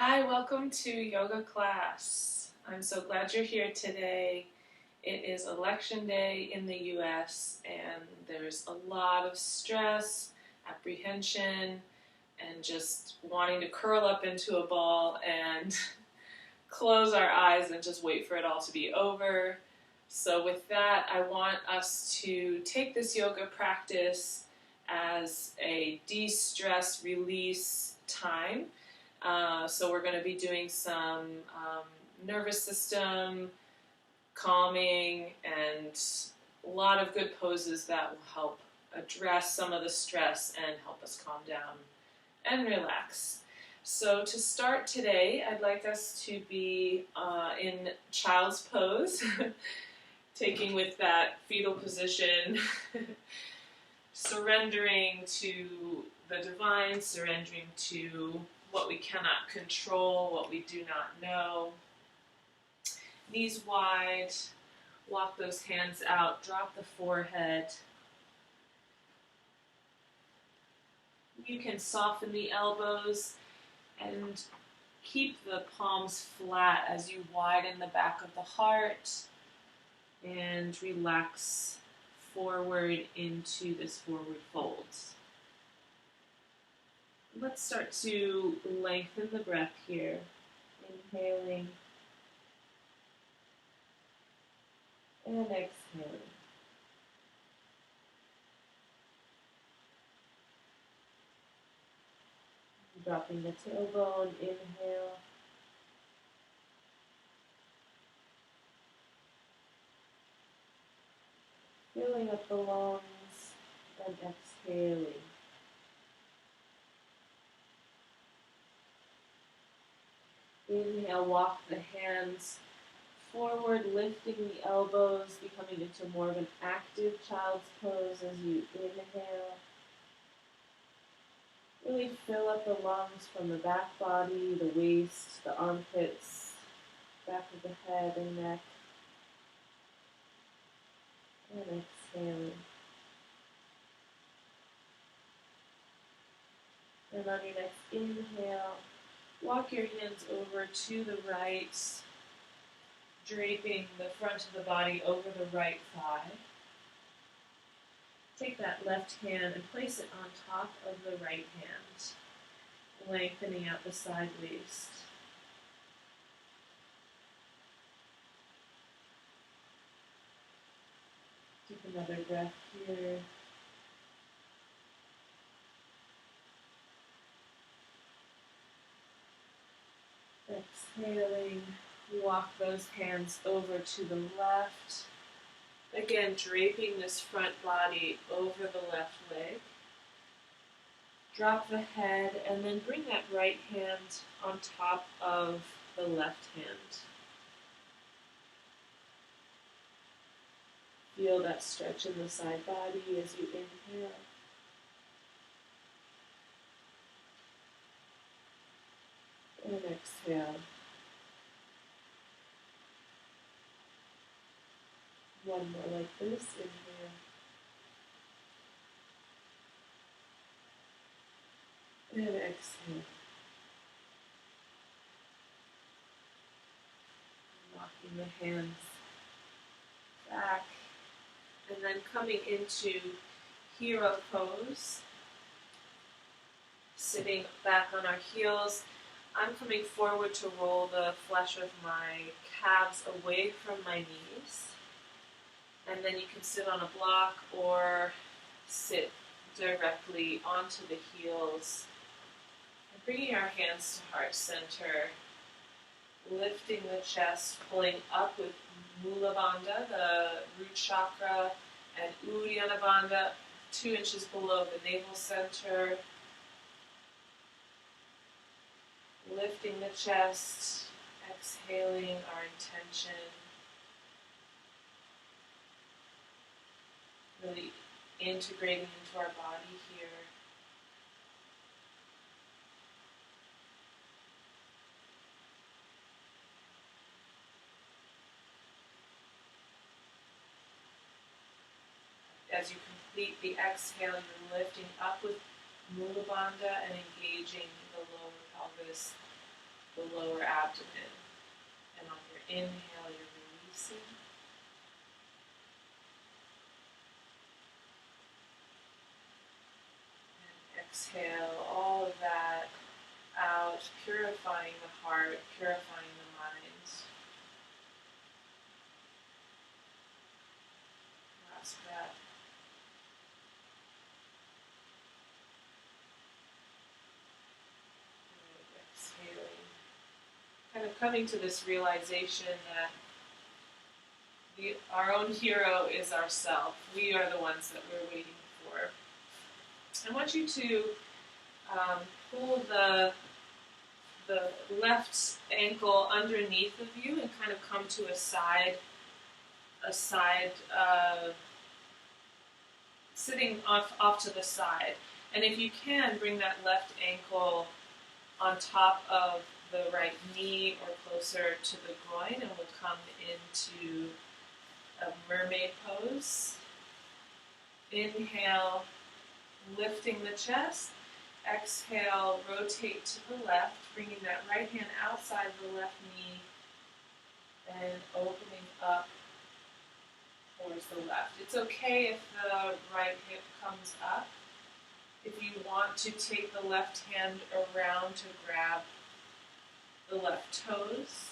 Hi, welcome to yoga class. I'm so glad you're here today. It is election day in the US and there's a lot of stress, apprehension, and just wanting to curl up into a ball and close our eyes and just wait for it all to be over. So with that, I want us to take this yoga practice as a de-stress release time. So we're going to be doing some nervous system calming and a lot of good poses that will help address some of the stress and help us calm down and relax. So to start today, I'd like us to be in child's pose, taking with that fetal position, surrendering to the divine, surrendering to what we cannot control, what we do not know. Knees wide, walk those hands out, drop the forehead. You can soften the elbows and keep the palms flat as you widen the back of the heart and relax forward into this forward fold. Let's start to lengthen the breath here. Inhaling and exhaling. Dropping the tailbone, inhale. Filling up the lungs and exhaling. Inhale, walk the hands forward, lifting the elbows, becoming into more of an active child's pose as you inhale. Really fill up the lungs from the back body, the waist, the armpits, back of the head and neck. And exhaling. And on your next inhale, walk your hands over to the right, draping the front of the body over the right thigh. Take that left hand and place it on top of the right hand, lengthening out the side waist. Take another breath here. Exhaling, walk those hands over to the left. Again, draping this front body over the left leg. Drop the head and then bring that right hand on top of the left hand. Feel that stretch in the side body as you inhale. And exhale. One more like this, inhale. And exhale. Walking the hands back. And then coming into hero pose. Sitting back on our heels. I'm coming forward to roll the flesh of my calves away from my knees. And then you can sit on a block or sit directly onto the heels. And bringing our hands to heart center, lifting the chest, pulling up with Mula Bandha, the root chakra, and Uddiyana Bandha, 2 inches below the navel center. Lifting the chest, exhaling our intention. Really integrating into our body here. As you complete the exhale, you're lifting up with Mula Bandha and engaging the lower pelvis the lower abdomen. And on your inhale, you're releasing. And exhale all of that out, purifying the heart, purifying the mind. Last breath. Exhaling. Kind of coming to this realization that our own hero is ourself. We are the ones that we're waiting for. I want you to pull the left ankle underneath of you and kind of come to a side, sitting off to the side. And if you can, bring that left ankle on top of the right knee or closer to the groin, and we'll come into a mermaid pose. Inhale, lifting the chest. Exhale, rotate to the left, bringing that right hand outside the left knee and opening up towards the left. It's okay if the right hip comes up. If you want to take the left hand around to grab the left toes,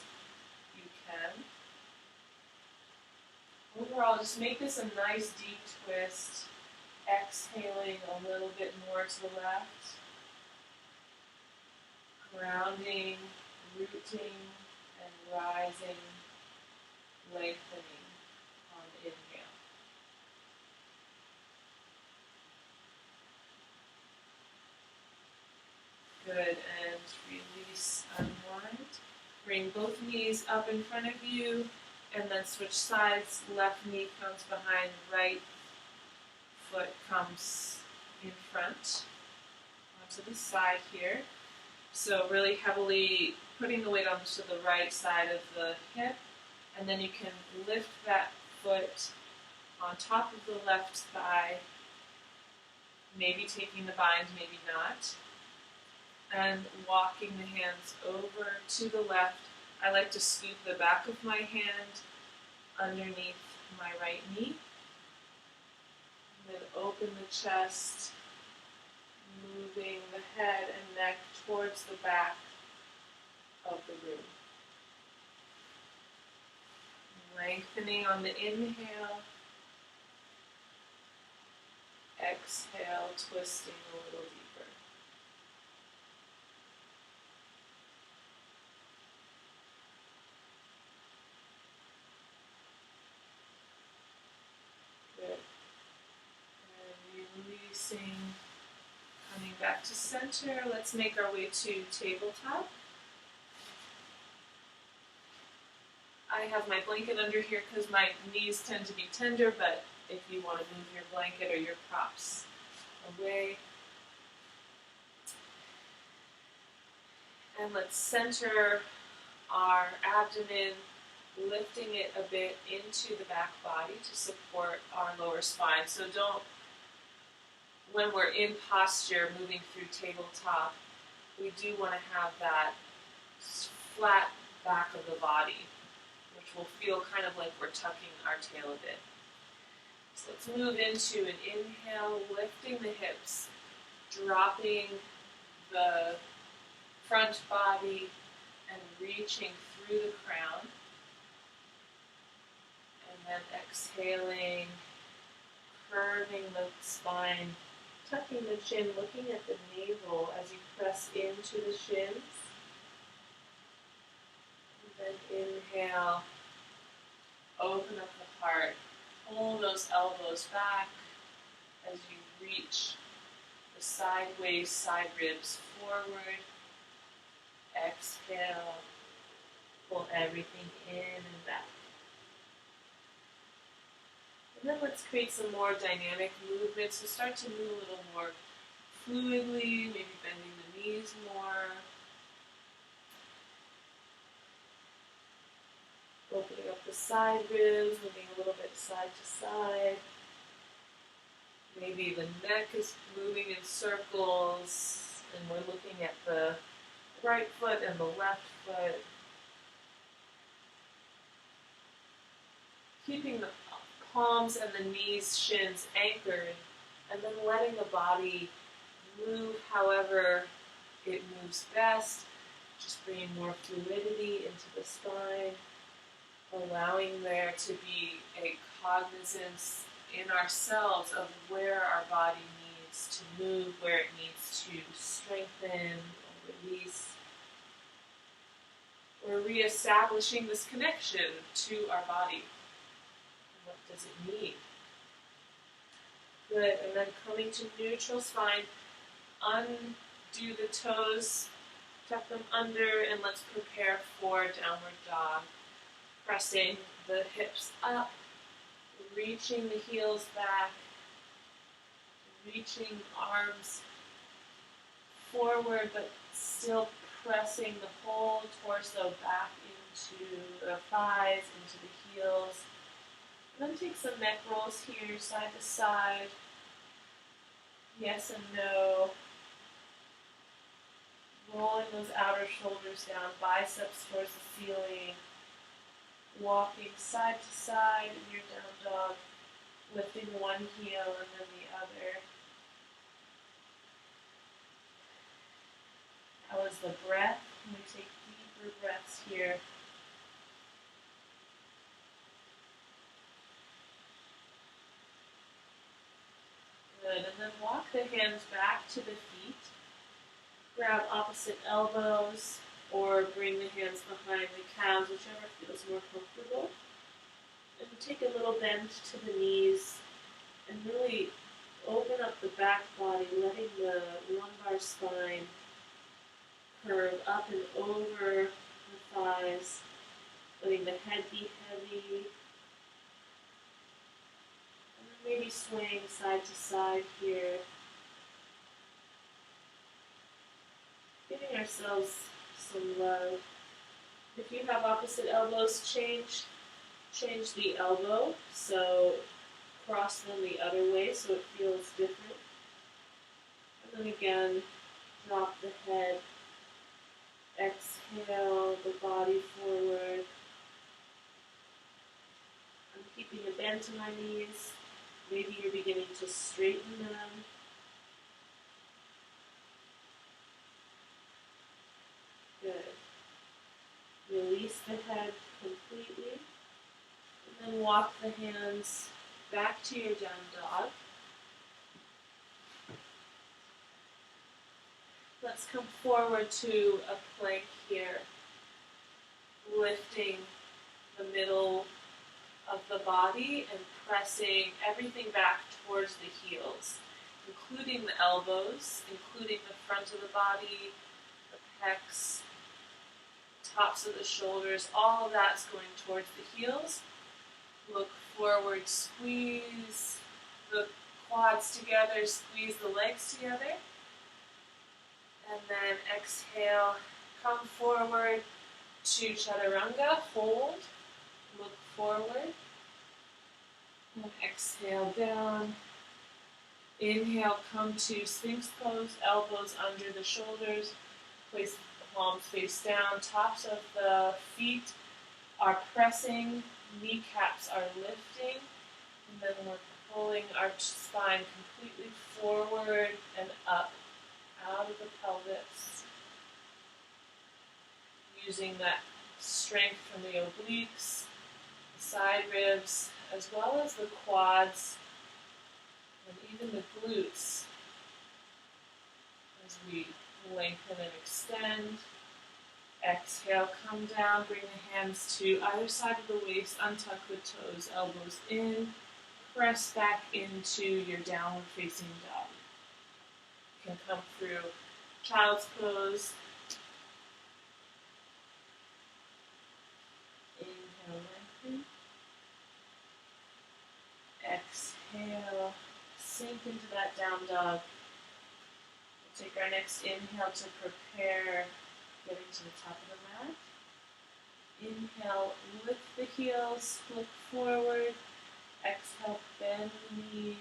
you can. Overall, just make this a nice deep twist, exhaling a little bit more to the left, grounding, rooting, and rising, lengthening on the inhale. Good, and release, unwind. Bring both knees up in front of you, and then switch sides. Left knee comes behind, right foot comes in front, onto the side here. So really heavily putting the weight onto the right side of the hip, and then you can lift that foot on top of the left thigh, maybe taking the bind, maybe not, and walking the hands over to the left. I like to scoop the back of my hand underneath my right knee, and then open the chest, moving the head and neck towards the back of the room. Lengthening on the inhale, exhale, twisting a little deeper. Good. And releasing, coming back to center. Let's make our way to tabletop. I have my blanket under here because my knees tend to be tender, but if you want to move your blanket or your props away. And let's center our abdomen, lifting it a bit into the back body to support our lower spine. So when we're in posture, moving through tabletop, we do want to have that flat back of the body, which will feel kind of like we're tucking our tail a bit. So let's move into an inhale, lifting the hips, dropping the front body and reaching through the crown. And then exhaling, curving the spine, tucking the chin, looking at the navel as you press into the shins. And then inhale, open up the heart, pull those elbows back as you reach the sideways, side ribs forward. Exhale, pull everything in and back. And then let's create some more dynamic movement. So start to move a little more fluidly, maybe bending the knees more. Opening up the side ribs, moving a little bit side to side. Maybe the neck is moving in circles, and we're looking at the right foot and the left foot. Keeping the palms and the knees, shins anchored, and then letting the body move however it moves best. Just bringing more fluidity into the spine, allowing there to be a cognizance in ourselves of where our body needs to move, where it needs to strengthen or release. We're reestablishing this connection to our body. What does it need? Good, and then coming to neutral spine, undo the toes, tuck them under, and let's prepare for downward dog. Pressing the hips up, reaching the heels back, reaching arms forward, but still pressing the whole torso back into the thighs, into the heels. And then take some neck rolls here, side to side. Yes and no. Rolling those outer shoulders down, biceps towards the ceiling. Walking side to side in your down dog, lifting one heel and then the other. How is the breath? Can we take deeper breaths here? Good, and then walk the hands back to the feet. Grab opposite elbows or bring the hands behind the calves, whichever feels more comfortable. And take a little bend to the knees and really open up the back body, letting the lumbar spine curve up and over the thighs, letting the head be heavy. And then maybe swaying side to side here. Giving ourselves some love. If you have opposite elbows, change the elbow. So cross them the other way so it feels different. And then again, drop the head. Exhale the body forward. I'm keeping a bend to my knees. Maybe you're beginning to straighten them. Good. Release the head completely. And then walk the hands back to your down dog. Let's come forward to a plank here, lifting the middle of the body and pressing everything back towards the heels, including the elbows, including the front of the body, the pecs, tops of the shoulders, all of that's going towards the heels. Look forward, squeeze the quads together, squeeze the legs together. And then exhale, come forward to chaturanga, hold, look forward. And exhale down. Inhale, come to Sphinx pose, elbows under the shoulders. Place the palms face down, tops of the feet are pressing, kneecaps are lifting, and then we're pulling our spine completely forward and up, out of the pelvis. Using that strength from the obliques, the side ribs, as well as the quads, and even the glutes, as we lengthen and extend. Exhale, come down, bring the hands to either side of the waist, untuck the toes, elbows in, press back into your downward facing dog. You can come through child's pose. Inhale, lengthen. Exhale, sink into that down dog. We'll take our next inhale to prepare getting to the top of the mat. Inhale, lift the heels, look forward. Exhale, bend the knees.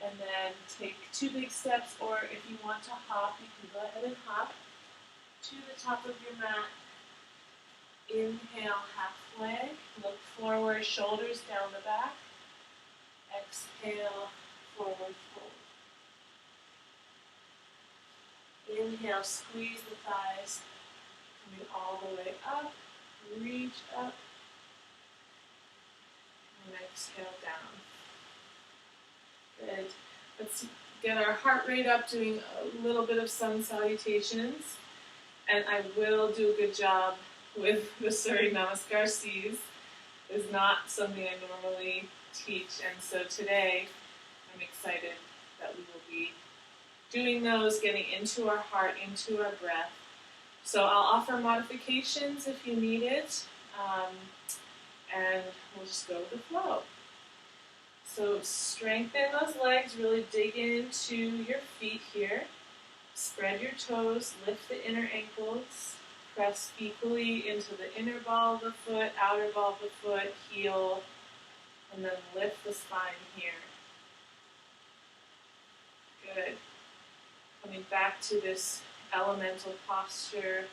And then take two big steps, or if you want to hop, you can go ahead and hop. to the top of your mat. Inhale halfway, look forward, shoulders down the back. Exhale, forward fold. Inhale, squeeze the thighs, coming all the way up, reach up, and exhale down. Good. Let's get our heart rate up, doing a little bit of sun salutations. And I will do a good job with the Surya Namaskar Cs. It's not something I normally teach, and so today I'm excited that we will be doing those, getting into our heart, into our breath. So I'll offer modifications if you need it, and we'll just go with the flow. So strengthen those legs, really dig into your feet here. Spread your toes, lift the inner ankles, press equally into the inner ball of the foot, outer ball of the foot, heel, and then lift the spine here. Good. Coming back to this elemental posture,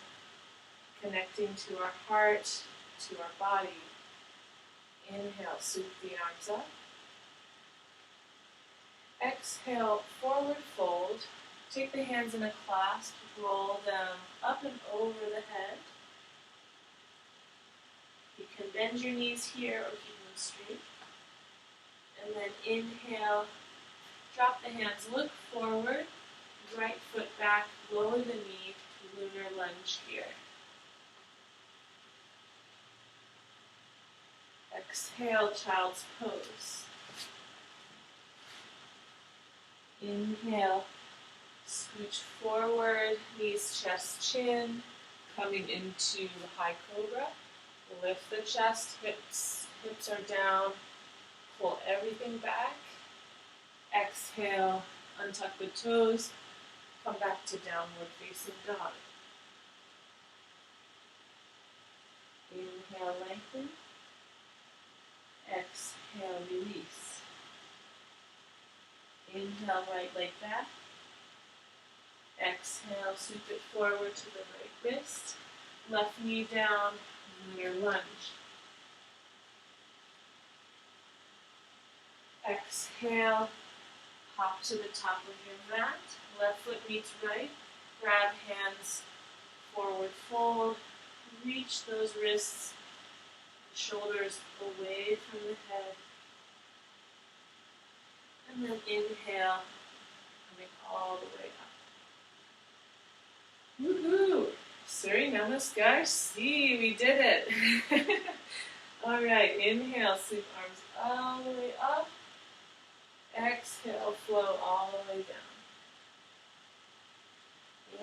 connecting to our heart, to our body. Inhale, sweep the arms up. Exhale, forward fold. Take the hands in a clasp, roll them up and over the head. You can bend your knees here or keep them straight. And then inhale, drop the hands, look forward, right foot back, lower the knee, lunar lunge here. Exhale, child's pose. Inhale, scooch forward, knees, chest, chin, coming into high cobra. Lift the chest, hips are down, pull everything back. Exhale, untuck the toes, come back to downward facing dog. Inhale, lengthen. Exhale, release. Inhale, right leg back. Exhale, sweep it forward to the right wrist. Left knee down, lunar lunge. Exhale, hop to the top of your mat. Left foot meets right. Grab hands, forward fold. Reach those wrists, shoulders away from the head. And then inhale, coming all the way up. Woohoo! Surya Namaskar C, we did it. All right, inhale, sweep arms all the way up. Exhale, flow all the way down.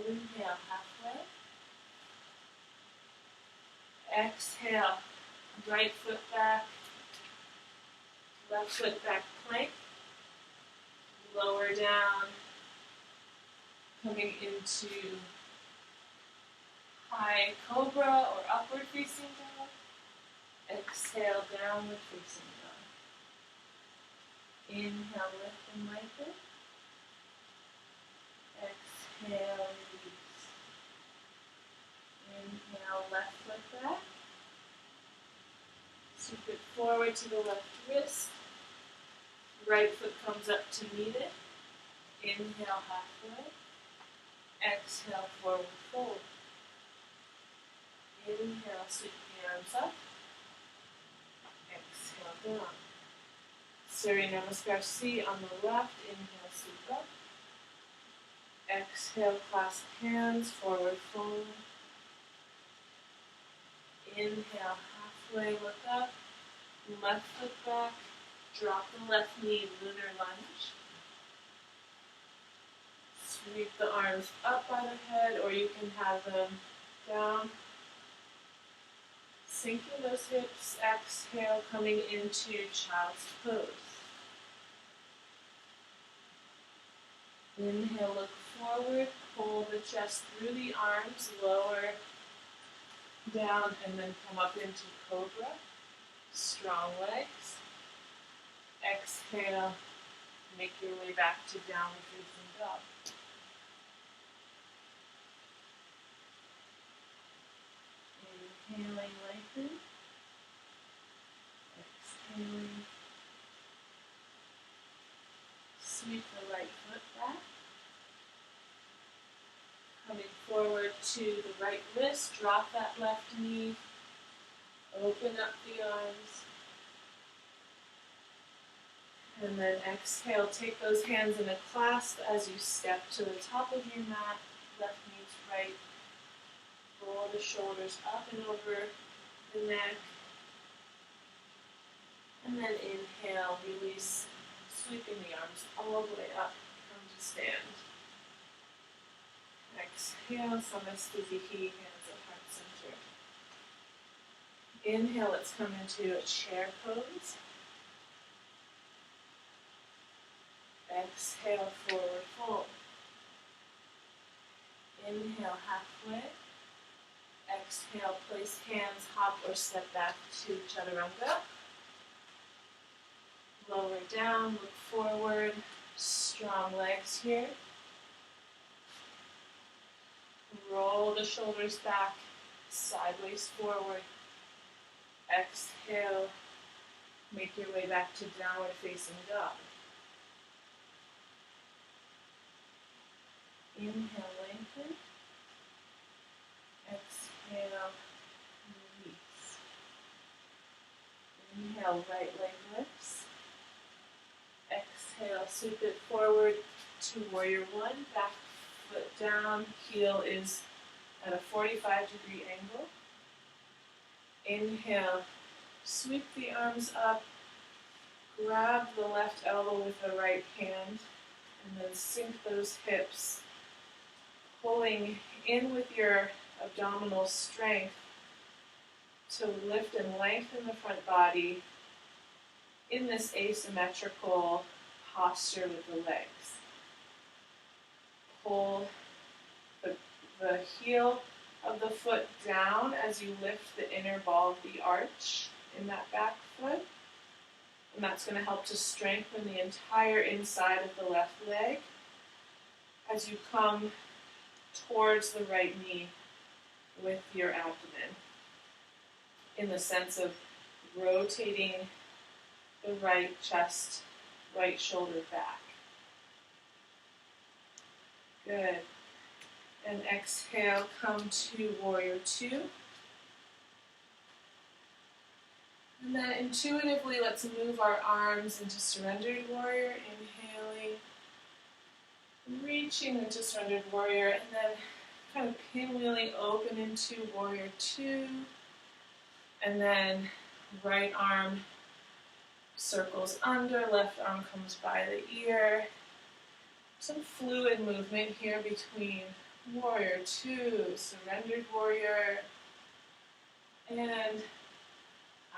Inhale, halfway. Exhale, right foot back, left foot back plank. Lower down, coming into high cobra or upward facing dog. Exhale, downward facing dog. Inhale, lift and lengthen. Exhale, release. Inhale, left foot back. Sweep it forward to the left wrist. Right foot comes up to meet it. Inhale, halfway. Exhale, forward fold. Inhale, sweep the arms up. Exhale, down. Surya Namaskar C on the left. Inhale, sweep up. Exhale, clasp hands, forward fold. Inhale, halfway, look up. Left foot back. Drop the left knee, lunar lunge. Sweep the arms up by the head, or you can have them down. Sinking those hips, exhale, coming into child's pose. Inhale, look forward, pull the chest through the arms, lower down, and then come up into cobra. Strong legs. Exhale, make your way back to downward facing dog. Inhaling, lengthen. Exhaling. Sweep the right foot back. Coming forward to the right wrist, drop that left knee. Open up the arms. And then exhale, take those hands in a clasp as you step to the top of your mat. Left knee to right. Roll the shoulders up and over the neck. And then inhale, release, sweeping the arms all the way up, come to stand. Exhale, Samastitihi, hands at heart center. Inhale, let's come into a chair pose. Exhale, forward fold. Inhale, halfway. Exhale, place hands, hop or step back to Chaturanga. Lower down, look forward, strong legs here. Roll the shoulders back, sideways forward. Exhale, make your way back to downward facing dog. Inhale, lengthen. Exhale, release. Inhale, right leg lifts. Exhale, sweep it forward to warrior one. Back foot down, heel is at a 45-degree angle. Inhale, sweep the arms up. Grab the left elbow with the right hand. And then sink those hips. Pulling in with your abdominal strength to lift and lengthen the front body in this asymmetrical posture with the legs. Pull the heel of the foot down as you lift the inner ball of the arch in that back foot. And that's going to help to strengthen the entire inside of the left leg as you come towards the right knee with your abdomen, in the sense of rotating the right chest, right shoulder back. Good. And exhale, come to warrior two. And then intuitively, let's move our arms into surrendered warrior, inhaling, reaching into surrendered warrior, and then kind of pinwheeling open into warrior two. And then right arm circles under, left arm comes by the ear. Some fluid movement here between warrior two, surrendered warrior, and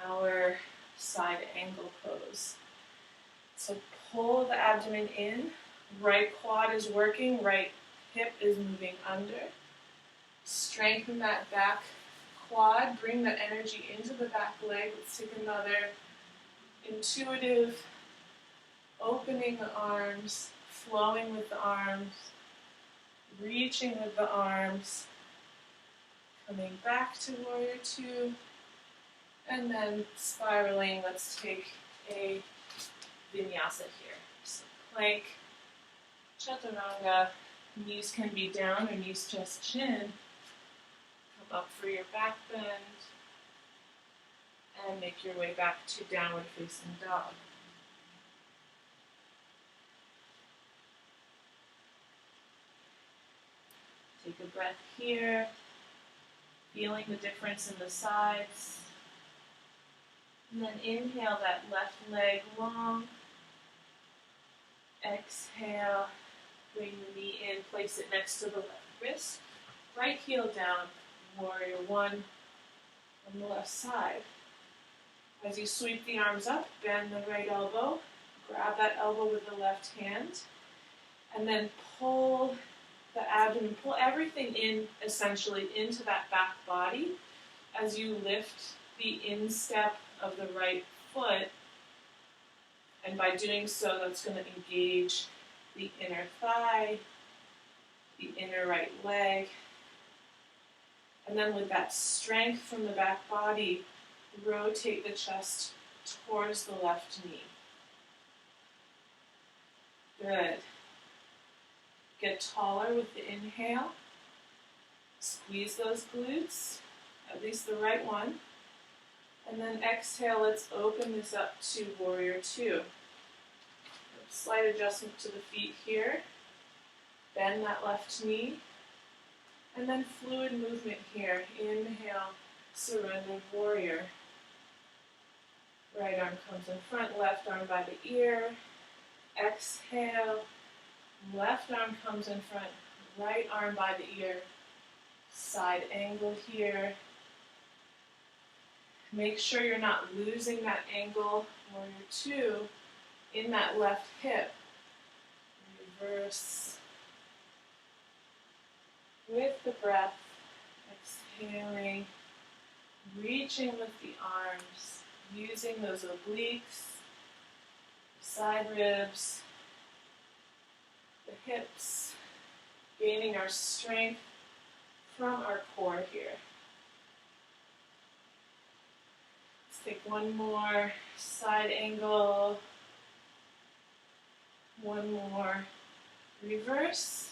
our side angle pose. So pull the abdomen in, right quad is working, right hip is moving under. Strengthen that back quad, bring the energy into the back leg. Let's take another intuitive opening the arms, flowing with the arms, reaching with the arms, coming back to warrior two, and then spiraling. Let's take a vinyasa here. So plank, chaturanga, knees can be down or knees, chest, chin. Come up for your back bend, and make your way back to downward facing dog. Take a breath here, feeling the difference in the sides. And then inhale that left leg long. Exhale, bring the knee in, place it next to the left wrist. Right heel down, warrior one on the left side. As you sweep the arms up, bend the right elbow, grab that elbow with the left hand, and then pull the abdomen, pull everything in essentially into that back body as you lift the instep of the right foot. And by doing so, that's going to engage the inner thigh, the inner right leg, And then with that strength from the back body, rotate the chest towards the left knee. Good. Get taller with the inhale. Squeeze those glutes, at least the right one. And then exhale, let's open this up to warrior two. Slight adjustment to the feet here. Bend that left knee. And then fluid movement here. Inhale, surrendered warrior. Right arm comes in front, left arm by the ear. Exhale, left arm comes in front, right arm by the ear. Side angle here. Make sure you're not losing that angle, warrior two, in that left hip. Reverse. With the breath, exhaling, reaching with the arms, using those obliques, side ribs, the hips, gaining our strength from our core here. Let's take one more side angle, one more reverse.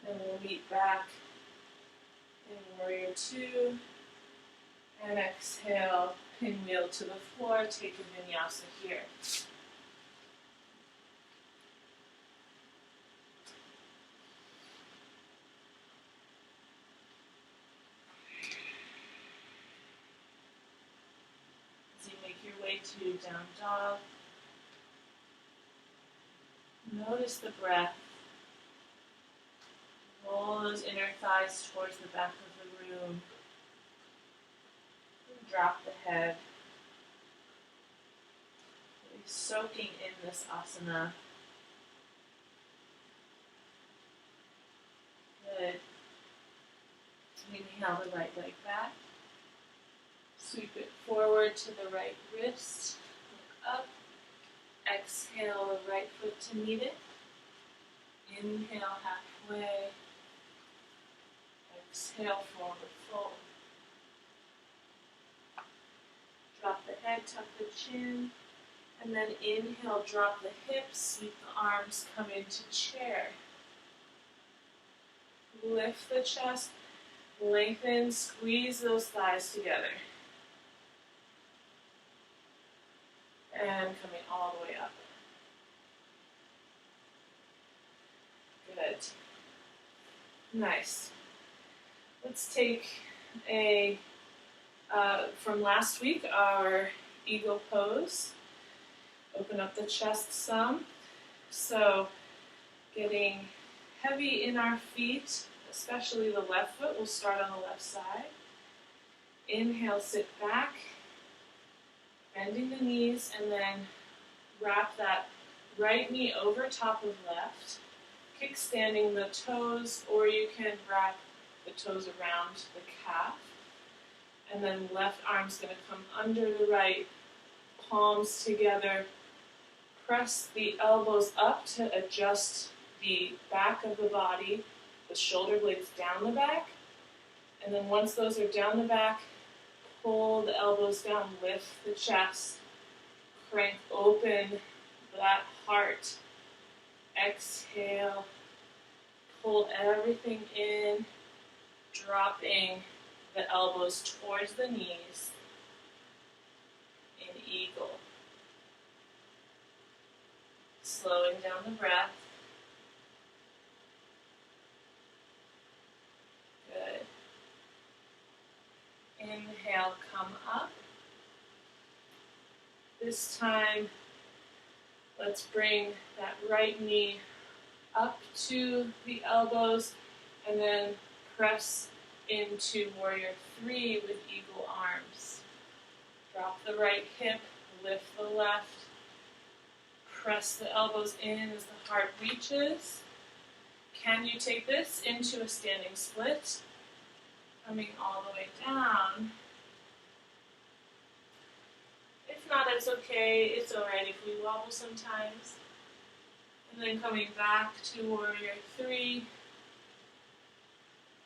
And we'll meet back in warrior two. And exhale, pinwheel to the floor, take a vinyasa here. As you make your way to down dog, notice the breath. Roll those inner thighs towards the back of the room. Drop the head. Really soaking in this asana. Good. Inhale the right leg back. Sweep it forward to the right wrist. Look up. Exhale the right foot to meet it. Inhale halfway. Exhale, forward fold. Drop the head, tuck the chin, and then inhale, drop the hips, sweep the arms, come into chair. Lift the chest, lengthen, squeeze those thighs together. And coming all the way up. Good. Nice. Let's take from last week, our eagle pose. Open up the chest some. So getting heavy in our feet, especially the left foot. We'll start on the left side. Inhale, sit back, bending the knees, and then wrap that right knee over top of left, kickstanding the toes, or you can wrap the toes around the calf. And then left arm's going to come under the right, palms together. Press the elbows up to adjust the back of the body, the shoulder blades down the back. And then once those are down the back, pull the elbows down, lift the chest, crank open that heart. Exhale, pull everything in, dropping the elbows towards the knees in eagle. Slowing down the breath. Good. Inhale, come up. This time, let's bring that right knee up to the elbows and then press into warrior three with eagle arms. Drop the right hip, lift the left. Press the elbows in as the heart reaches. Can you take this into a standing split? Coming all the way down. If not, it's okay. It's alright if we wobble sometimes. And then coming back to warrior three.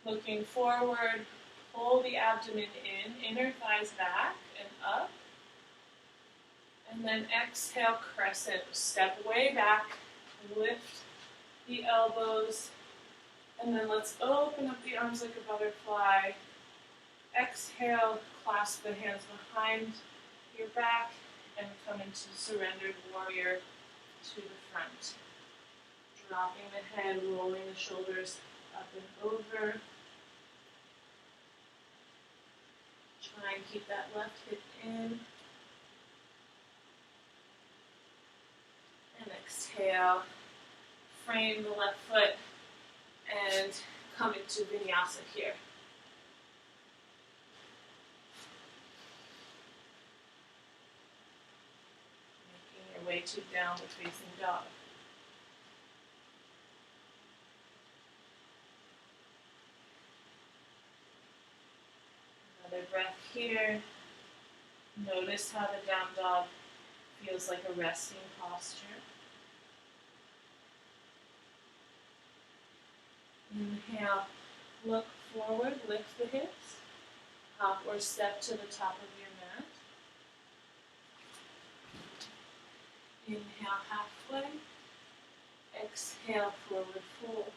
Looking forward, pull the abdomen in, inner thighs back and up. And then exhale, crescent. Step way back, lift the elbows. And then let's open up the arms like a butterfly. Exhale, clasp the hands behind your back and come into surrendered warrior to the front. Dropping the head, rolling the shoulders up and over. Try and keep that left hip in. And exhale. Frame the left foot and come into vinyasa here. Making your way to downward facing dog. Another breath here. Notice how the down dog feels like a resting posture. Inhale, look forward, lift the hips. Hop or step to the top of your mat. Inhale, halfway. Exhale, forward fold.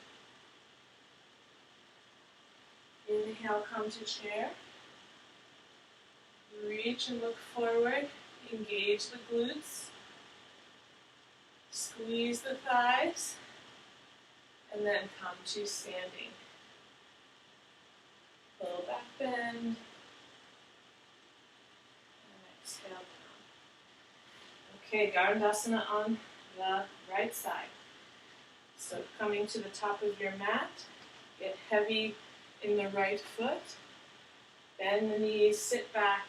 Inhale, come to chair. Reach and look forward. Engage the glutes. Squeeze the thighs. And then come to standing. Low back bend. And exhale down. Okay, Garandasana on the right side. So coming to the top of your mat, get heavy in the right foot. Bend the knees, sit back.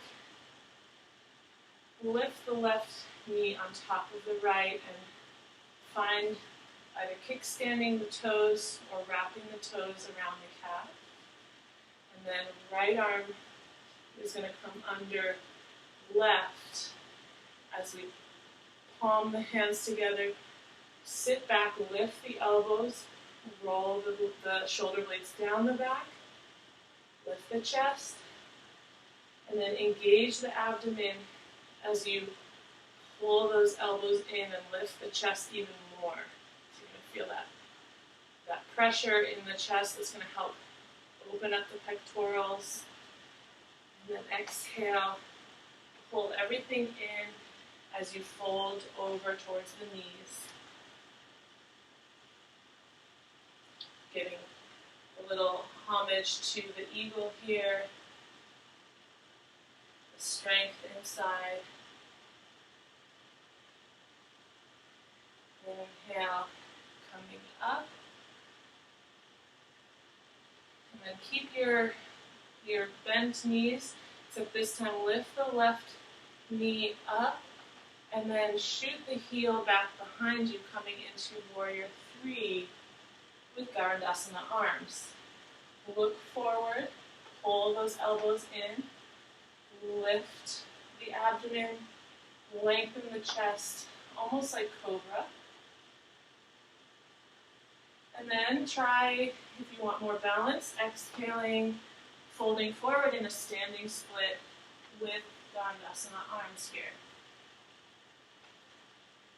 Lift the left knee on top of the right and find either kickstanding the toes or wrapping the toes around the calf. And then right arm is going to come under left as we palm the hands together. Sit back, lift the elbows, roll the shoulder blades down the back, lift the chest, and then engage the abdomen as you pull those elbows in and lift the chest even more. So you're going to feel that pressure in the chest that's going to help open up the pectorals. And then exhale, pull everything in as you fold over towards the knees. Giving a little homage to the eagle here. The strength inside. Inhale, coming up. And then keep your bent knees, except this time lift the left knee up and then shoot the heel back behind you, coming into Warrior 3 with Garandasana arms. Look forward, pull those elbows in, lift the abdomen, lengthen the chest, almost like cobra. And then try, if you want more balance, exhaling, folding forward in a standing split with Garandasana arms here.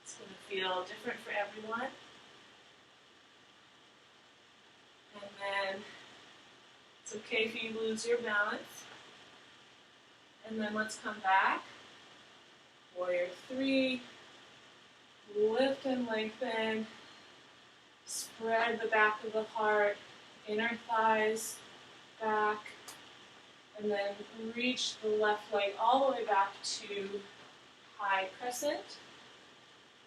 It's going to feel different for everyone. And then it's okay if you lose your balance. And then let's come back. Warrior 3. Lift and lengthen. Spread the back of the heart, inner thighs back. And then reach the left leg all the way back to high crescent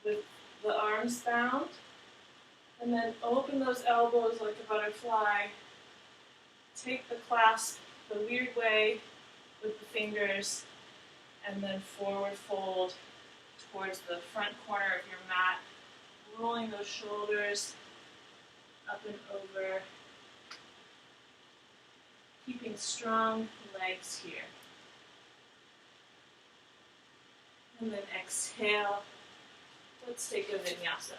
with the arms bound. And then open those elbows like a butterfly. Take the clasp the weird way with the fingers. And then forward fold towards the front corner of your mat. Rolling those shoulders up and over. Keeping strong legs here. And then exhale. Let's take a vinyasa.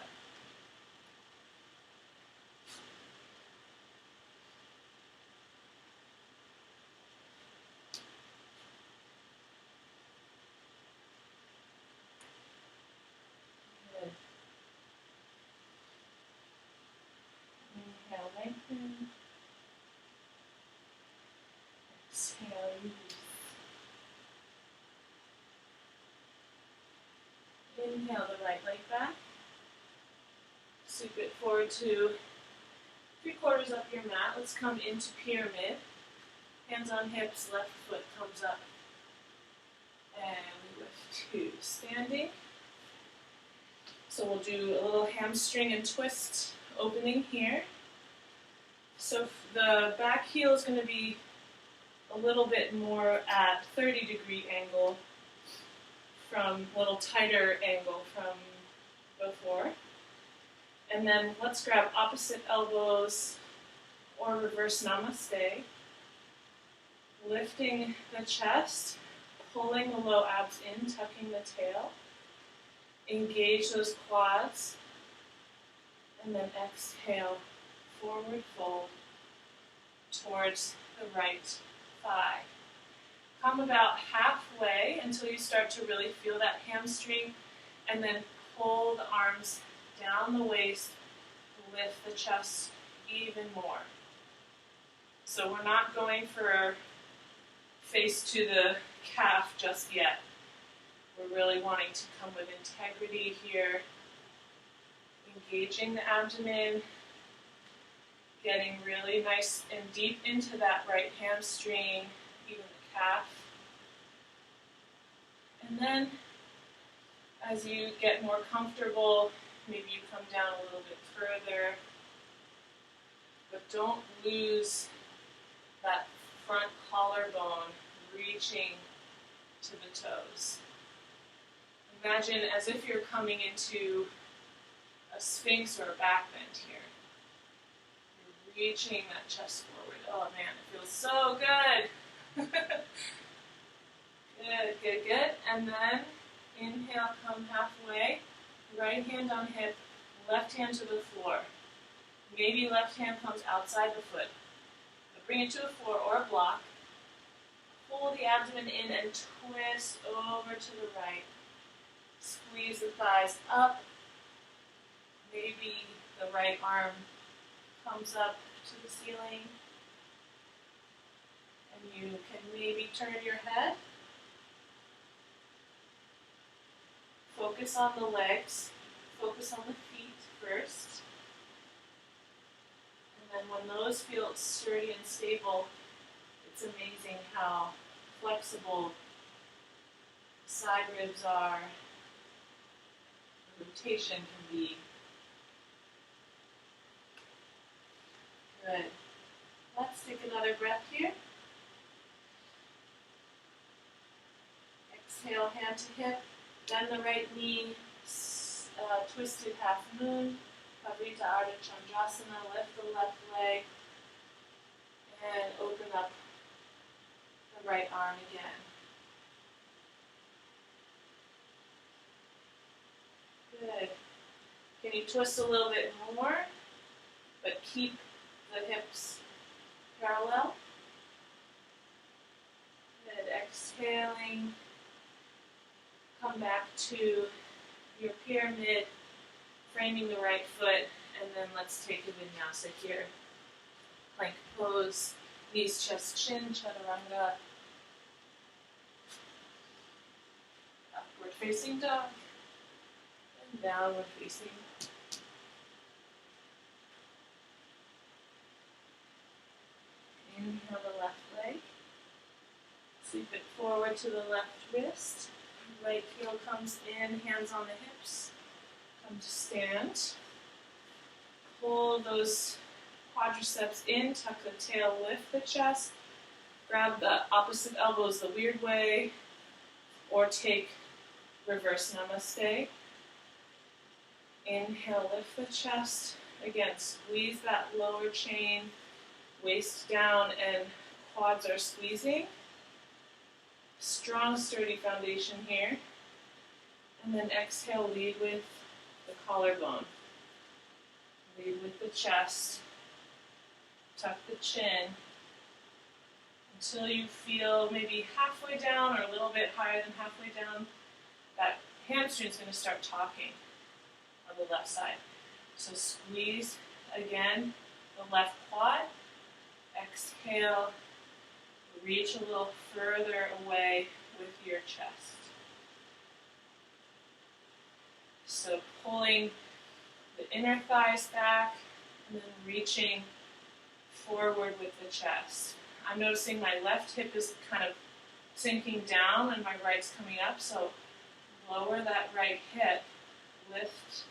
Exhale, release. Inhale the right leg back. Sweep it forward to 3/4 up your mat. Let's come into pyramid. Hands on hips, left foot comes up. And we lift to standing. So we'll do a little hamstring and twist opening here. So the back heel is going to be a little bit more at 30-degree angle from a little tighter angle from before. And then let's grab opposite elbows or reverse namaste. Lifting the chest, pulling the low abs in, tucking the tail. Engage those quads. And then exhale, forward fold towards the right thigh. Come about halfway until you start to really feel that hamstring, and then pull the arms down the waist, lift the chest even more. So we're not going for face to the calf just yet. We're really wanting to come with integrity here, engaging the abdomen, getting really nice and deep into that right hamstring, even the calf. And then, as you get more comfortable, maybe you come down a little bit further, but don't lose that front collarbone reaching to the toes. Imagine as if you're coming into a sphinx or a back bend here. You're reaching that chest forward. Oh man, it feels so good. Good, good, good. And then inhale, come halfway. Right hand on hip, left hand to the floor. Maybe left hand comes outside the foot. But bring it to the floor or a block. Pull the abdomen in and twist over to the right. Squeeze the thighs up. Maybe the right arm comes up to the ceiling. And you can maybe turn your head. Focus on the legs. Focus on the feet first. And then when those feel sturdy and stable, it's amazing how flexible the side ribs are. The rotation can be. Good. Let's take another breath here. Exhale, hand to hip. Bend the right knee, twisted half moon, Pavrita Ardha Chandrasana, lift the left leg, and open up the right arm again. Good. Can you twist a little bit more, but keep the hips parallel? Good. Exhaling. Come back to your pyramid, framing the right foot, and then let's take a vinyasa here. Plank pose, knees, chest, chin, chaturanga. Upward facing dog, and downward facing. Inhale the left leg. Sweep it forward to the left wrist. Right heel comes in, hands on the hips. Come to stand. Pull those quadriceps in, tuck the tail, lift the chest. Grab the opposite elbows the weird way, or take reverse namaste. Inhale, lift the chest. Again, squeeze that lower chain, waist down, and quads are squeezing. Strong, sturdy foundation here. And then exhale, lead with the collarbone. Lead with the chest. Tuck the chin. Until you feel maybe halfway down or a little bit higher than halfway down, that hamstring is going to start talking on the left side. So squeeze again the left quad. Exhale, reach a little further away with your chest. So pulling the inner thighs back and then reaching forward with the chest. I'm noticing my left hip is kind of sinking down and my right's coming up, so lower that right hip, lift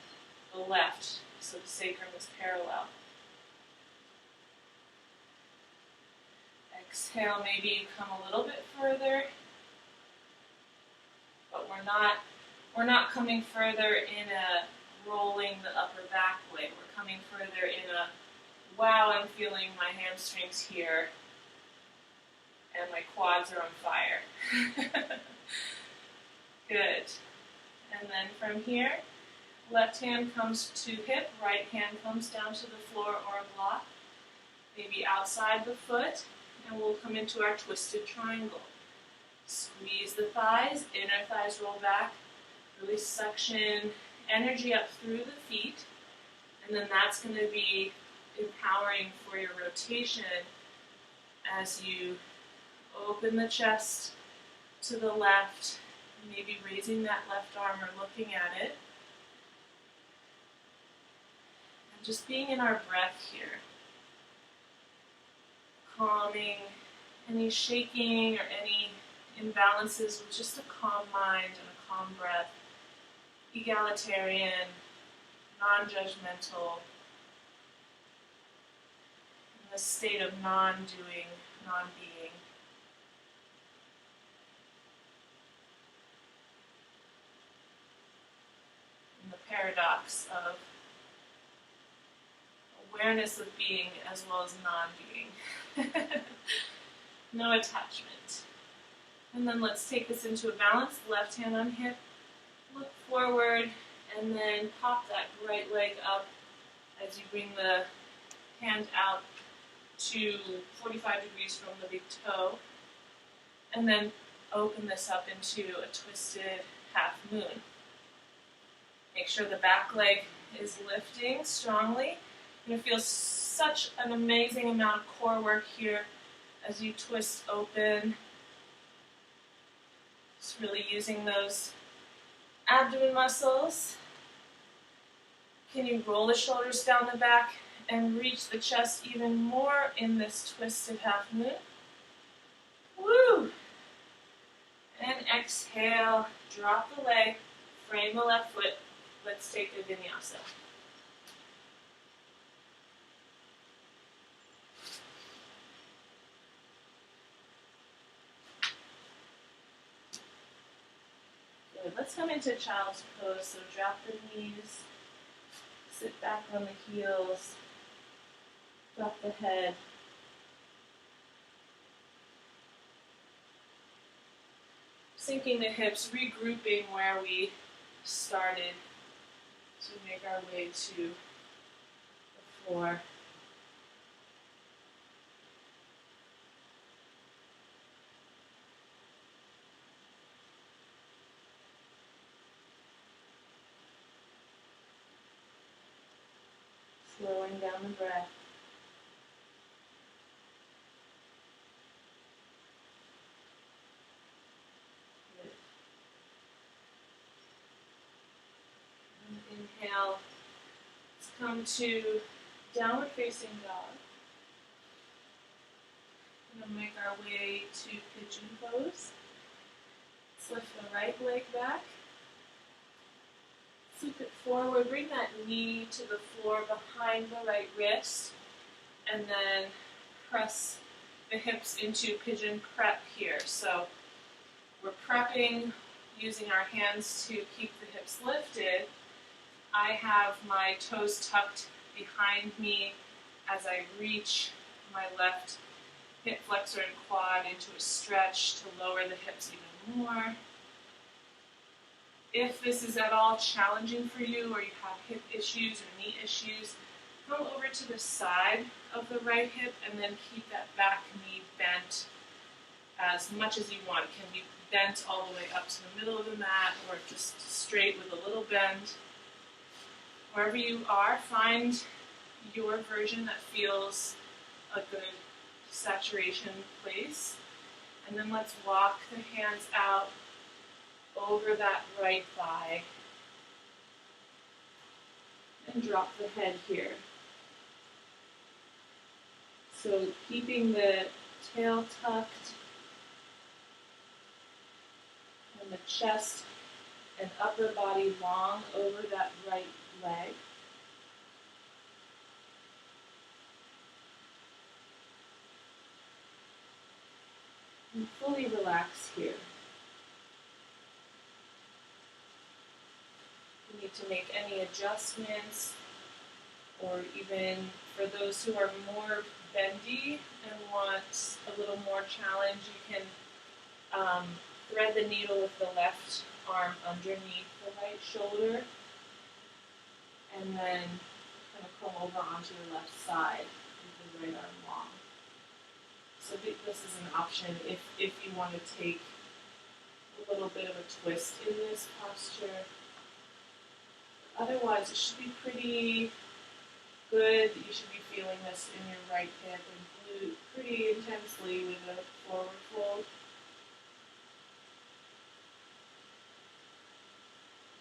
the left so the sacrum is parallel. Exhale, maybe you come a little bit further, but we're not coming further in a rolling the upper back way. We're coming further in a, wow, I'm feeling my hamstrings here and my quads are on fire. Good. And then from here, left hand comes to hip, right hand comes down to the floor or a block, maybe outside the foot, and we'll come into our twisted triangle. Squeeze the thighs, inner thighs roll back, really suction energy up through the feet, and then that's going to be empowering for your rotation as you open the chest to the left, maybe raising that left arm or looking at it. And just being in our breath here. Calming any shaking or any imbalances with just a calm mind and a calm breath. Egalitarian, non-judgmental, in the state of non-doing, non-being. In the paradox of awareness of being as well as non-being. No attachment. And then let's take this into a balance. Left hand on hip, look forward, and then pop that right leg up as you bring the hand out to 45 degrees from the big toe. And then open this up into a twisted half moon. Make sure the back leg is lifting strongly. You're going to feel such an amazing amount of core work here as you twist open. Just really using those abdomen muscles. Can you roll the shoulders down the back and reach the chest even more in this twisted half moon? Woo! And exhale, drop the leg, frame the left foot. Let's take a vinyasa. Good. Let's come into child's pose. So drop the knees, sit back on the heels, drop the head. Sinking the hips, regrouping where we started to make our way to the floor. Slowing down the breath. Good. And inhale. Let's come to downward facing dog. We're going to make our way to pigeon pose. Let's lift the right leg back. Flip it forward, bring that knee to the floor behind the right wrist, and then press the hips into pigeon prep here. So we're prepping using our hands to keep the hips lifted. I have my toes tucked behind me as I reach my left hip flexor and quad into a stretch to lower the hips even more. If this is at all challenging for you or you have hip issues or knee issues, come over to the side of the right hip and then keep that back knee bent as much as you want. It can be bent all the way up to the middle of the mat or just straight with a little bend. Wherever you are, find your version that feels a good saturation place. And then let's walk the hands out over that right thigh. And drop the head here. So keeping the tail tucked and the chest and upper body long over that right leg. And fully relax here. If you need to make any adjustments, or even for those who are more bendy and want a little more challenge, you can thread the needle with the left arm underneath the right shoulder, and then kind of come over onto the left side with the right arm long. So this is an option if you want to take a little bit of a twist in this posture. Otherwise, it should be pretty good. You should be feeling this in your right hip and glute pretty intensely with a forward fold.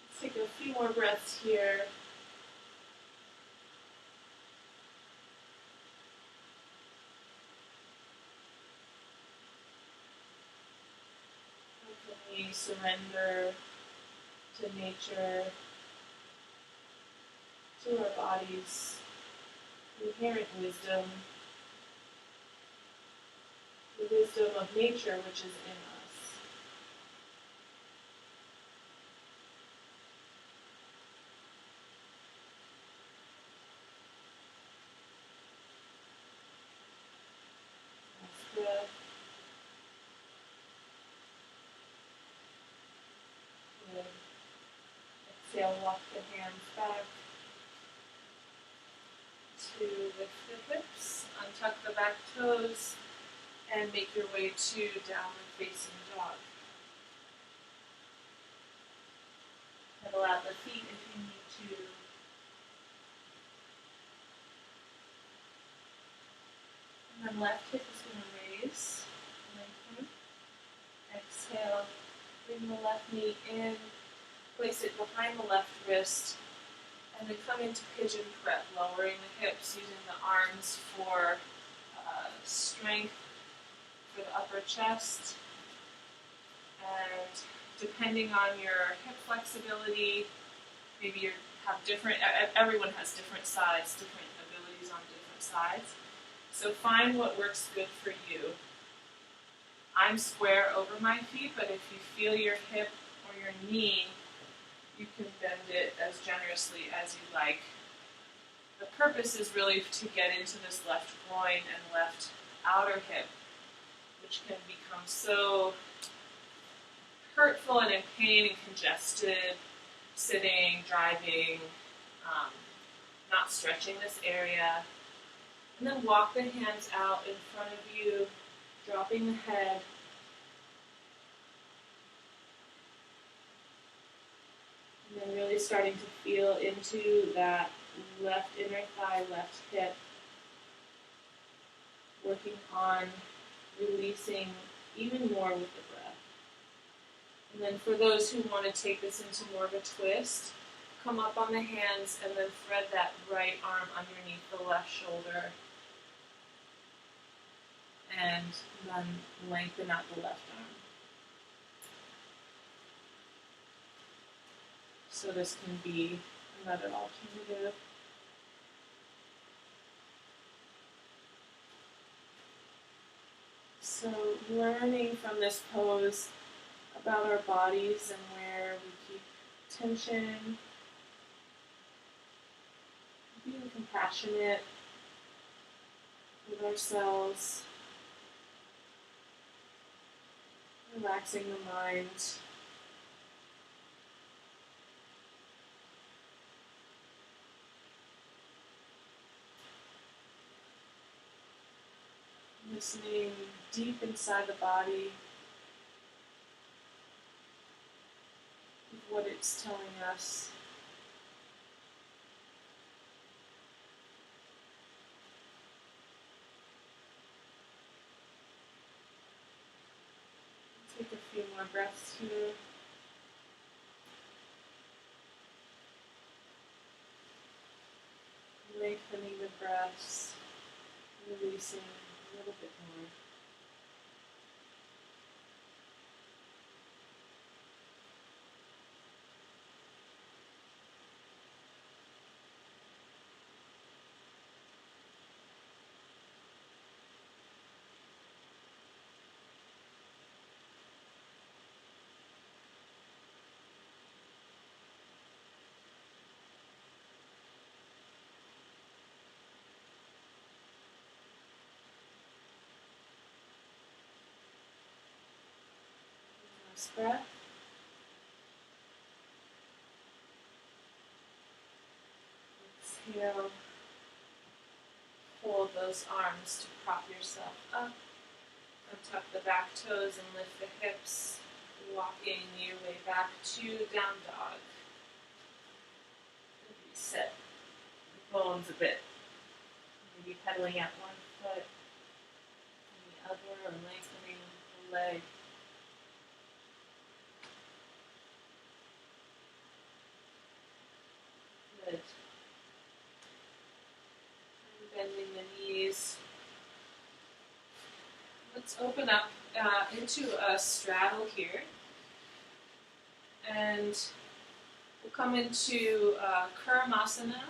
Let's take a few more breaths here. Definitely surrender to nature, to our bodies, inherent wisdom, the wisdom of nature which is in us. Last breath. Good. Exhale, walk the hands back to lift the hips, untuck the back toes, and make your way to downward facing dog. Pedal out the feet if you need to. And then left hip is going to raise, lengthen. Exhale, bring the left knee in, place it behind the left wrist, and then come into pigeon prep, lowering the hips, using the arms for strength for the upper chest. And depending on your hip flexibility, maybe you have different, everyone has different sides, different abilities on different sides. So find what works good for you. I'm square over my feet, but if you feel your hip or your knee, you can bend it as generously as you like. The purpose is really to get into this left groin and left outer hip, which can become so hurtful and in pain and congested, sitting, driving, not stretching this area. And then walk the hands out in front of you, dropping the head. And then really starting to feel into that left inner thigh, left hip. Working on releasing even more with the breath. And then for those who want to take this into more of a twist, come up on the hands and then thread that right arm underneath the left shoulder. And then lengthen out the left arm. So this can be another alternative. So learning from this pose about our bodies and where we keep tension, being compassionate with ourselves, relaxing the mind. Listening deep inside the body, what it's telling us. few more breaths here. Lengthening the breaths, releasing a little bit more. Last breath. Exhale. Hold those arms to prop yourself up. Untuck the back toes and lift the hips, walking your way back to down dog. Reset the bones a bit. Maybe pedaling out one foot and the other, or lengthening the leg. Good. And bending the knees. Let's open up into a straddle here. And we'll come into Kuramasana,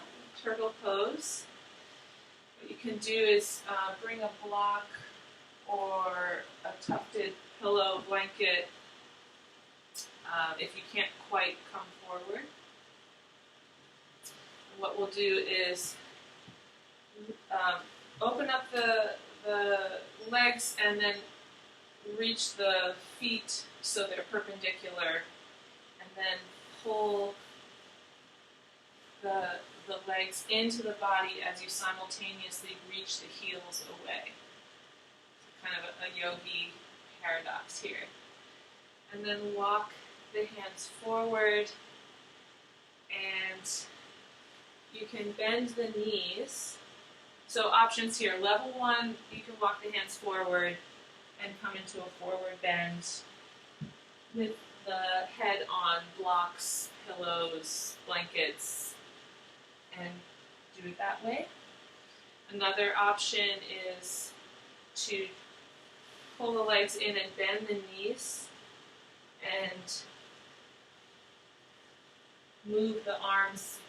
turtle pose. What you can do is bring a block or a tufted pillow blanket if you can't quite come forward. And what we'll do is open up the legs and then reach the feet so they're perpendicular, and then pull the legs into the body as you simultaneously reach the heels away. So kind of a yogi paradox here. And then walk the hands forward, and you can bend the knees. So options here. Level 1, you can walk the hands forward and come into a forward bend with the head on blocks, pillows, blankets, and do it that way. Another option is to pull the legs in and bend the knees and move the arms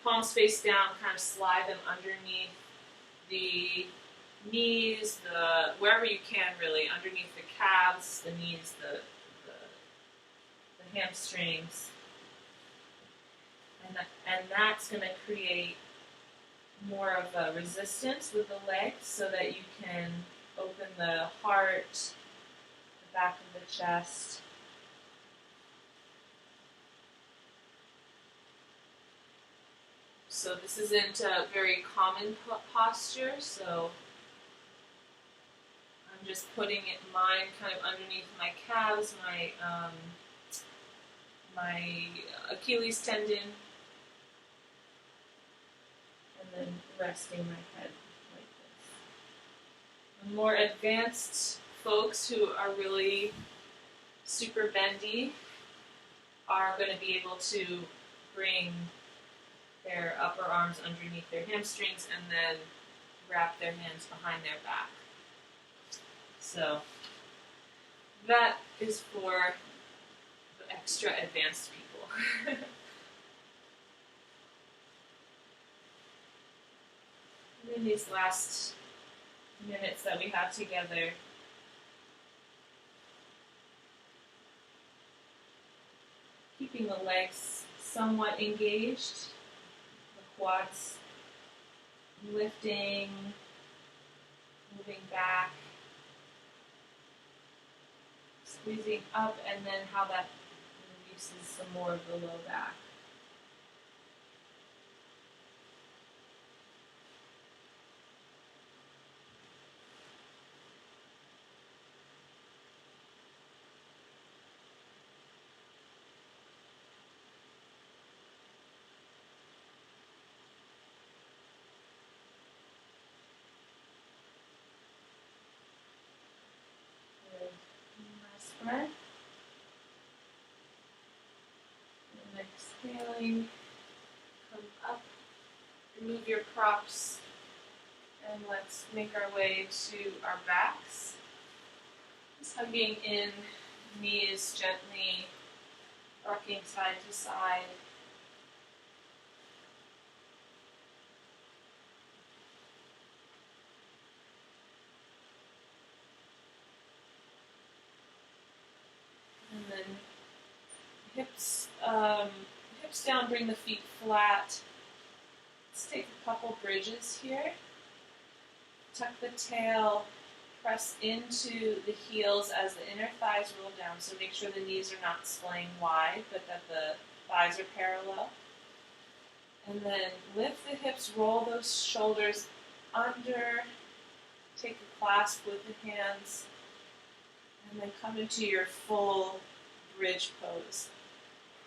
palms face down, kind of slide them underneath the knees, wherever you can really, underneath the calves, the knees, the hamstrings. And that's going to create more of a resistance with the legs so that you can open the heart, the back of the chest. So this isn't a very common posture, so I'm just putting mine kind of underneath my calves, my Achilles tendon, and then resting my head like this. The more advanced folks who are really super bendy are going to be able to bring their upper arms underneath their hamstrings and then wrap their hands behind their back. So that is for the extra advanced people. And in these last minutes that we have together, keeping the legs somewhat engaged, quads lifting, moving back, squeezing up, and then how that releases some more of the low back. summer. And exhaling, come up, remove your props, and let's make our way to our backs. Just hugging in, knees gently rocking side to side. And then hips down, bring the feet flat. Let's take a couple bridges here. Tuck the tail, press into the heels as the inner thighs roll down. So make sure the knees are not splaying wide, but that the thighs are parallel. And then lift the hips, roll those shoulders under. Take a clasp with the hands. And then come into your full bridge pose.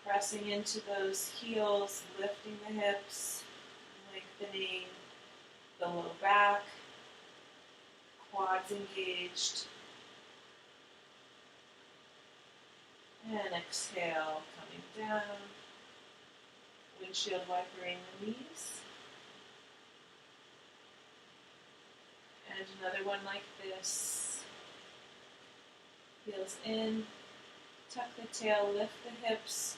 Pressing into those heels, lifting the hips, lengthening the low back, quads engaged. And exhale, coming down. Windshield wipering the knees. And another one like this. Heels in. Tuck the tail, lift the hips,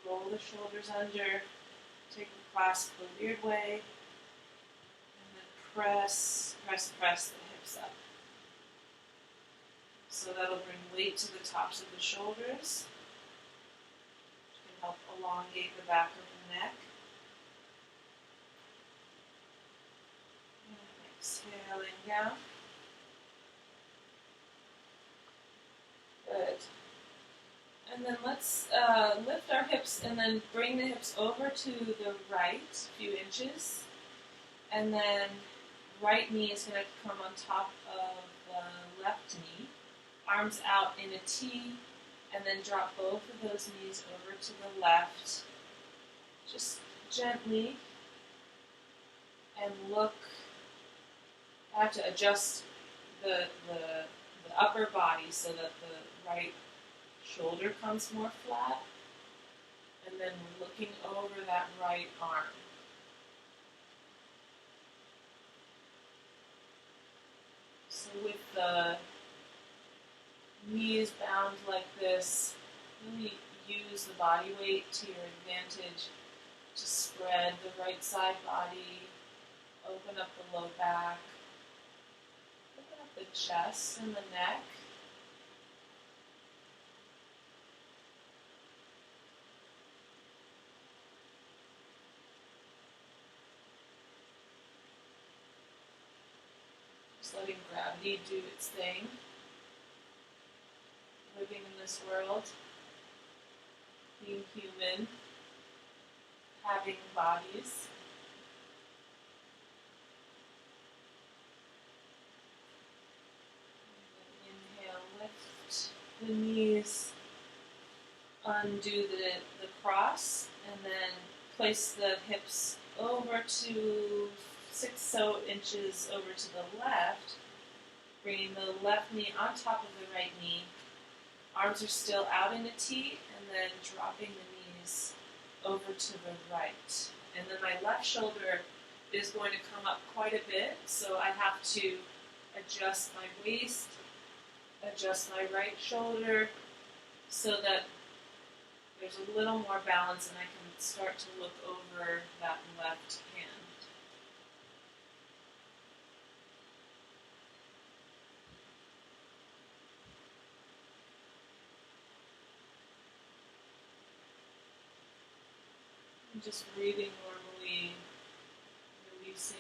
roll the shoulders under, take a clasp the weird way, and then press the hips up. So that'll bring weight to the tops of the shoulders, which can help elongate the back of the neck. And exhaling down. Good. And then let's lift our hips and then bring the hips over to the right a few inches. And then right knee is going to come on top of the left knee. Arms out in a T, and then drop both of those knees over to the left. Just gently. And look. I have to adjust the upper body so that the right shoulder comes more flat, and then looking over that right arm. So with the knees bound like this, really use the body weight to your advantage to spread the right side body, open up the low back, open up the chest and the neck. Just letting gravity do its thing. Living in this world, being human, having bodies. Inhale, lift the knees, undo the cross, and then place the hips over to 6 inches over to the left, bringing the left knee on top of the right knee. Arms are still out in a T, and then dropping the knees over to the right. And then my left shoulder is going to come up quite a bit, so I have to adjust my waist, adjust my right shoulder, so that there's a little more balance and I can start to look over that left hand. Just breathing normally, releasing,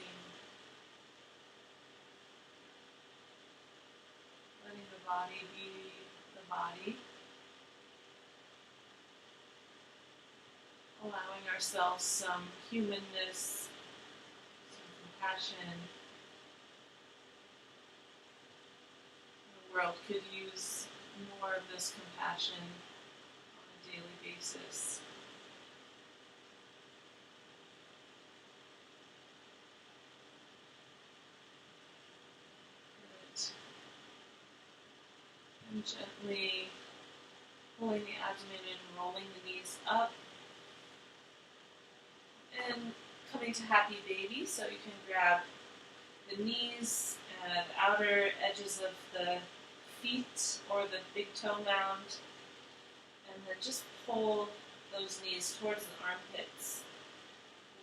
letting the body be the body, allowing ourselves some humanness, some compassion. The world could use more of this compassion on a daily basis. And gently Pulling the abdomen in, rolling the knees up, and coming to happy baby. So you can grab the knees and outer edges of the feet or the big toe mound, and then just pull those knees towards the armpits,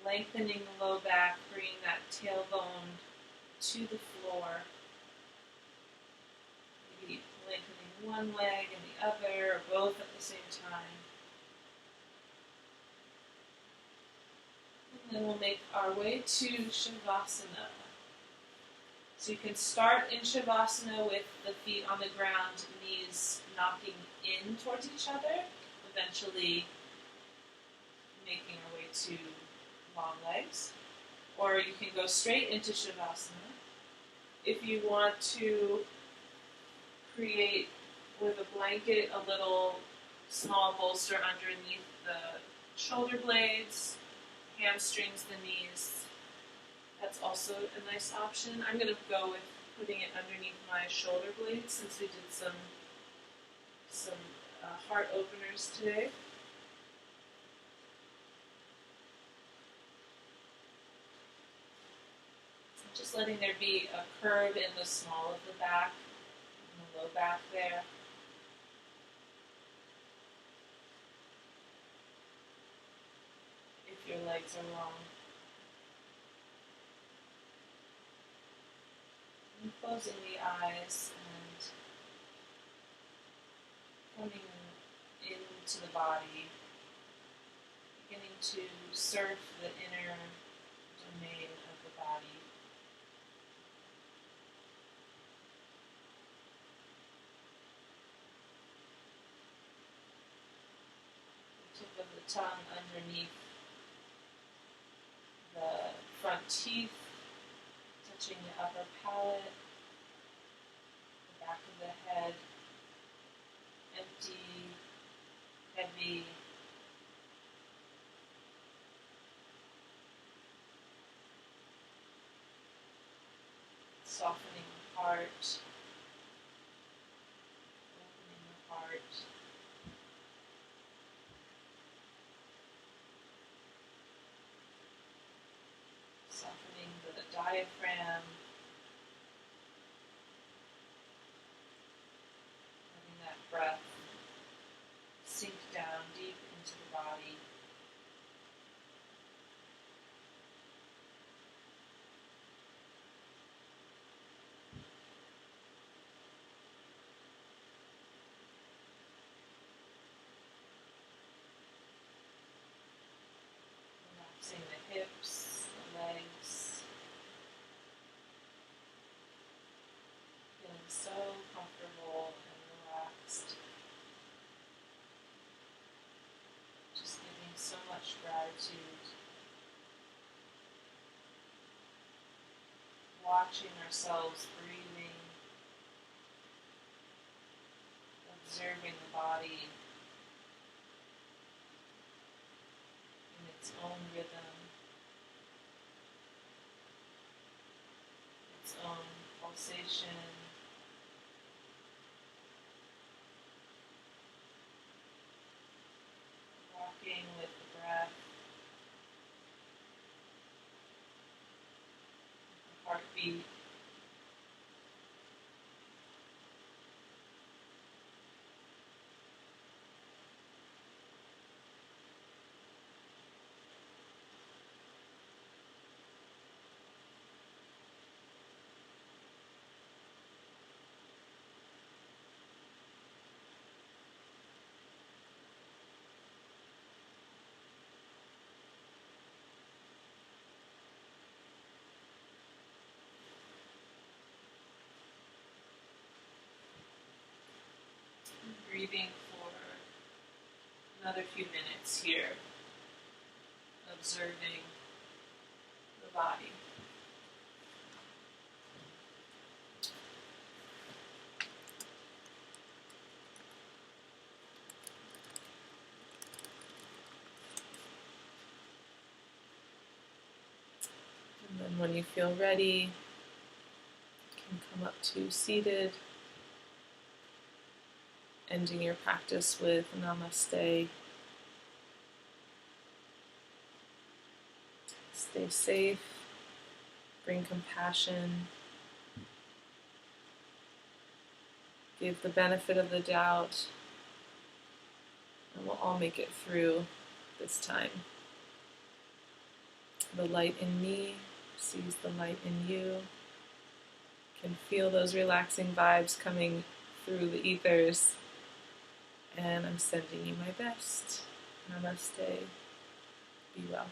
lengthening the low back, bringing that tailbone to the floor. Maybe lengthening one leg and the other, or both at the same time. And then we'll make our way to Shavasana. So you can start in Shavasana with the feet on the ground, knees knocking in towards each other, eventually making our way to long legs. Or you can go straight into Shavasana. If you want to create with a blanket a little small bolster underneath the shoulder blades, hamstrings the knees, that's also a nice option. I'm going to go with putting it underneath my shoulder blades since we did some heart openers today. Just letting there be a curve in the small of the back, in the low back there. If your legs are long. And closing the eyes and coming into the body, beginning to surf the inner domain of the body. The tip of the tongue underneath the front teeth, touching the upper palate, the back of the head, empty, heavy. Softening the heart, opening the heart. Softening the diaphragm, letting that breath sink down deep into the body. Relaxing the hips, the legs, feeling so comfortable and relaxed. Just giving so much gratitude. Watching ourselves breathing, observing the body in its own rhythm, its own pulsation. Walking with the breath, the heartbeat. Breathing for another few minutes here, observing the body. And then when you feel ready, you can come up to seated. ending your practice with namaste. Stay safe, bring compassion, give the benefit of the doubt, and we'll all make it through this time. The light in me sees the light in you. Can feel those relaxing vibes coming through the ethers. And I'm sending you my best. Namaste. Be well.